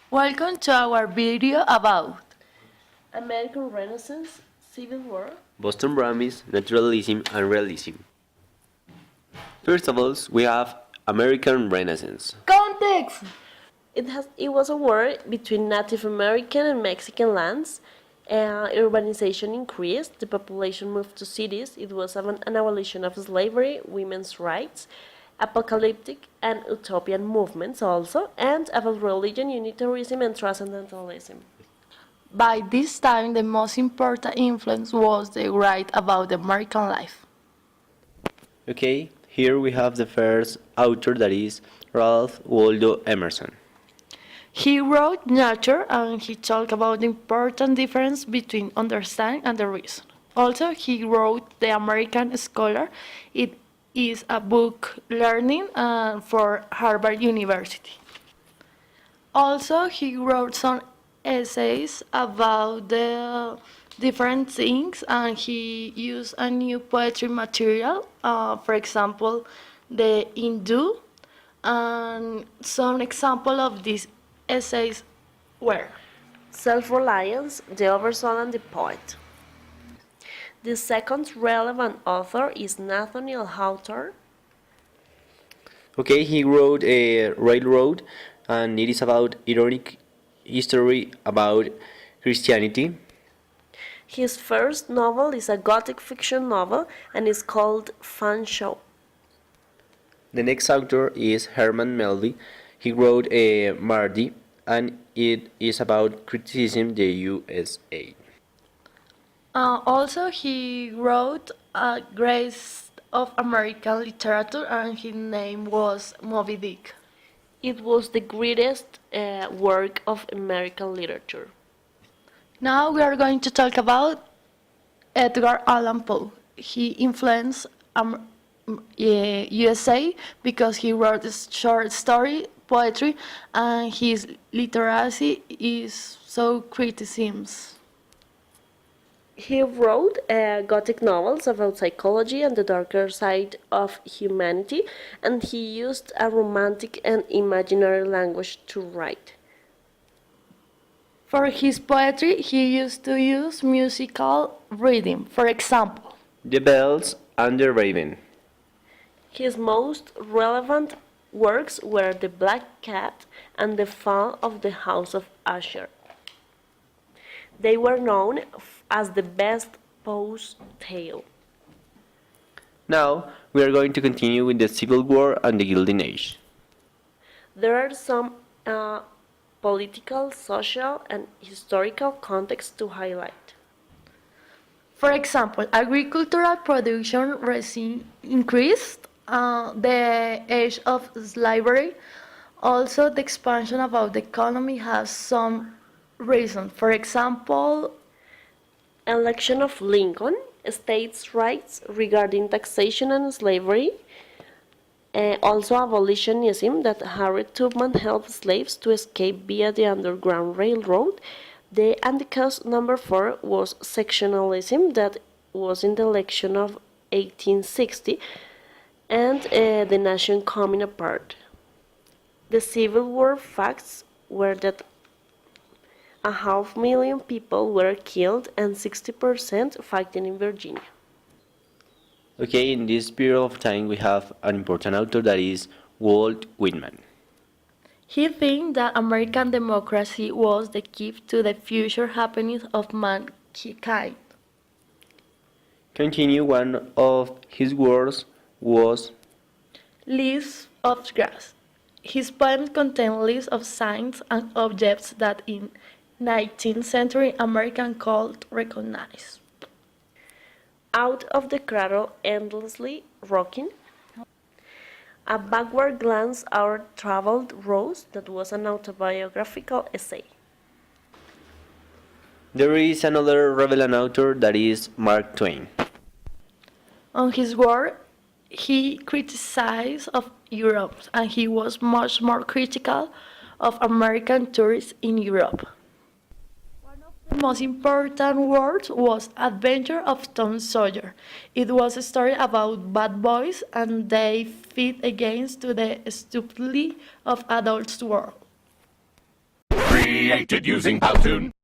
Welcome to our video about American Renaissance, Civil War. Boston Brahms, Naturalism, and Realism. First of all, we have American Renaissance. context. It was a war between Native American and Mexican lands. Urbanization increased, the population moved to cities. It was an abolition of slavery, women's rights, apocalyptic and utopian movements also, and about religion, unitarianism, and transcendentalism. By this time, the most important influence was the write about American life. Okay, here we have the first author, that is Ralph Waldo Emerson. He wrote Nature and he talked about the important difference between understanding and the reason. Also, he wrote The American Scholar. It is a book learning for Harvard University. Also, he wrote some essays about the different things and he used a new poetry material, for example, the Hindu, and some example of these essays were Self-reliance, the oversoul and the poet. The second relevant author is Nathaniel Hawthorne. Okay, he wrote a Railroad, and it is about ironic history about Christianity. His first novel is a gothic fiction novel and is called Fan Show. The next author is Herman Melville. He wrote a Mardi, and it is about criticism the USA. Also, he wrote a Grace of American Literature, and his name was Moby Dick. It was the greatest work of American literature. Now we are going to talk about Edgar Allan Poe. He influenced USA because he wrote short story, poetry, and his literacy is so criticisms. He wrote Gothic novels about psychology and the darker side of humanity, and he used a romantic and imaginary language to write. For his poetry, he used to use musical rhythm. For example, The Bells and the Raven. His most relevant works were The Black Cat and The Fall of the House of Usher. They were known as the best Poe's tale. Now we are going to continue with the Civil War and the Gilded Age. There are some political, social, and historical contexts to highlight. for example, agricultural production increased, the age of slavery, also the expansion about the economy has some reason. For example, Election of Lincoln, states' rights regarding taxation and slavery, also abolitionism, that Harriet Tubman helped slaves to escape via the Underground Railroad. And the cause number 4 was sectionalism, that was in the election of 1860, and the nation coming apart. The Civil War facts were that 500,000 people were killed and 60% fighting in Virginia. Okay, in this period of time we have an important author, that is Walt Whitman. he thinks that American democracy was the key to the future happiness of mankind. Continue, one of his works was Leaves of Grass. His poems contain lists of signs and objects that in 19th century American could recognize. Out of the Cradle Endlessly Rocking, a backward glance our traveled rose, that was an autobiographical essay. There is another relevant author, that is Mark Twain. On his work, he criticized of Europe and he was much more critical of American tourists in Europe. The most important work was Adventure of Tom Sawyer. It was a story about bad boys and they fight against to the stupidity of adults' world. created using Powtoon.